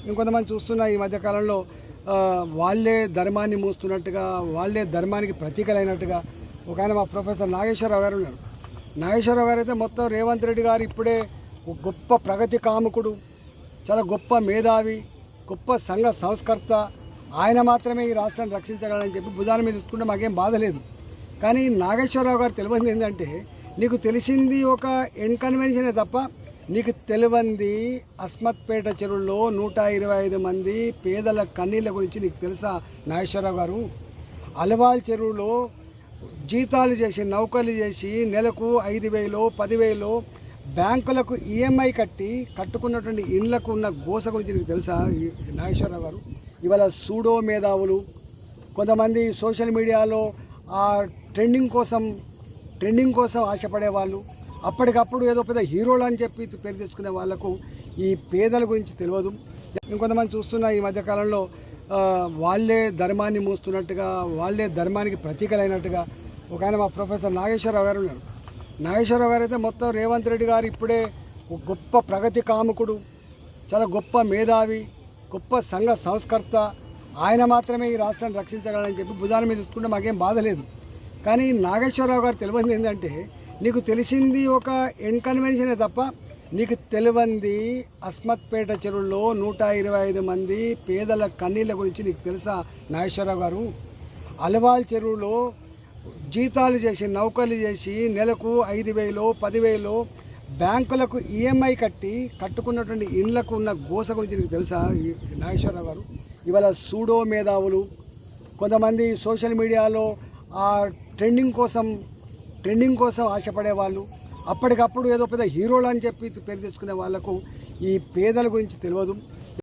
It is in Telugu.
ఇంకొంతమంది చూస్తున్న ఈ మధ్య కాలంలో వాళ్ళే ధర్మాన్ని మూస్తున్నట్టుగా, వాళ్ళే ధర్మానికి ప్రతీకలైనట్టుగా ఒక ఆయన మా ప్రొఫెసర్ నాగేశ్వరరావు గారు ఉన్నారు. నాగేశ్వరరావు గారు అయితే మొత్తం రేవంత్ రెడ్డి గారు ఇప్పుడే ఒక గొప్ప ప్రగతి కాముకుడు, చాలా గొప్ప మేధావి, గొప్ప సంఘ సంస్కర్త, ఆయన మాత్రమే ఈ రాష్ట్రాన్ని రక్షించగలరని చెప్పి భుజాల మీద తీసుకుంటే మాకేం బాధ లేదు. కానీ నాగేశ్వరరావు గారు తెలియంది ఏంటంటే, నీకు తెలిసింది ఒక ఇన్కన్వెన్షనే తప్ప నీకు తెలియంది అస్మత్పేట చెరువుల్లో 125 మంది పేదల కన్నీళ్ళ గురించి నీకు తెలుసా నాగేశ్వరరావు గారు? అలవాల్ చెరువులో జీతాలు చేసి నౌకర్లు చేసి నెలకు 5,000 10,000 బ్యాంకులకు ఈఎంఐ కట్టుకున్నటువంటి ఇండ్లకు ఉన్న గోస గురించి నీకు తెలుసా నాగేశ్వరరావు గారు? ఇవాళ సూడో మేధావులు, కొంతమంది సోషల్ మీడియాలో ఆ ట్రెండింగ్ కోసం ఆశపడే వాళ్ళు, అప్పటికప్పుడు ఏదో పెద్ద హీరోలు అని చెప్పి పేరు తెచ్చుకునే వాళ్లకు ఈ పేదల గురించి తెలియదు. ఇంకొంతమంది చూస్తున్న ఈ మధ్యకాలంలో వాళ్ళే ధర్మాన్ని మూస్తున్నట్టుగా, వాళ్ళే ధర్మానికి ప్రతీకలైనట్టుగా ఒక ఆయన మా ప్రొఫెసర్ నాగేశ్వరరావు గారు ఉన్నారు. నాగేశ్వరరావు గారు అయితే మొత్తం రేవంత్ రెడ్డి గారు ఇప్పుడే ఒక గొప్ప ప్రగతి కాముకుడు, చాలా గొప్ప మేధావి, గొప్ప సంఘ సంస్కర్త, ఆయన మాత్రమే ఈ రాష్ట్రాన్ని రక్షించగలరని చెప్పి భుజాల మీద తీసుకుంటే మాకేం బాధ లేదు. కానీ నాగేశ్వరరావు గారు తెలియంది ఏంటంటే, నీకు తెలిసింది ఒక ఇన్కన్వెన్షనే తప్ప నీకు తెలియంది అస్మత్పేట చెరువుల్లో 125 మంది పేదల కన్నీళ్ళ గురించి నీకు తెలుసా నాగేశ్వరరావు గారు? అలవాల్ చెరువులో జీతాలు చేసి నౌకర్లు చేసి నెలకు 5,000 10,000 బ్యాంకులకు ఈఎంఐ కట్టుకున్నటువంటి ఇండ్లకు ఉన్న గోస గురించి నీకు తెలుసా నాగేశ్వరరావు గారు? ఇవాళ సూడో మేధావులు, కొంతమంది సోషల్ మీడియాలో ఆ ట్రెండింగ్ కోసం ఆశపడే వాళ్ళు, అప్పటికప్పుడు ఏదో పెద్ద హీరోలు అని చెప్పి పేరు తెచ్చుకునే వాళ్లకు ఈ పేదల గురించి తెలియదు.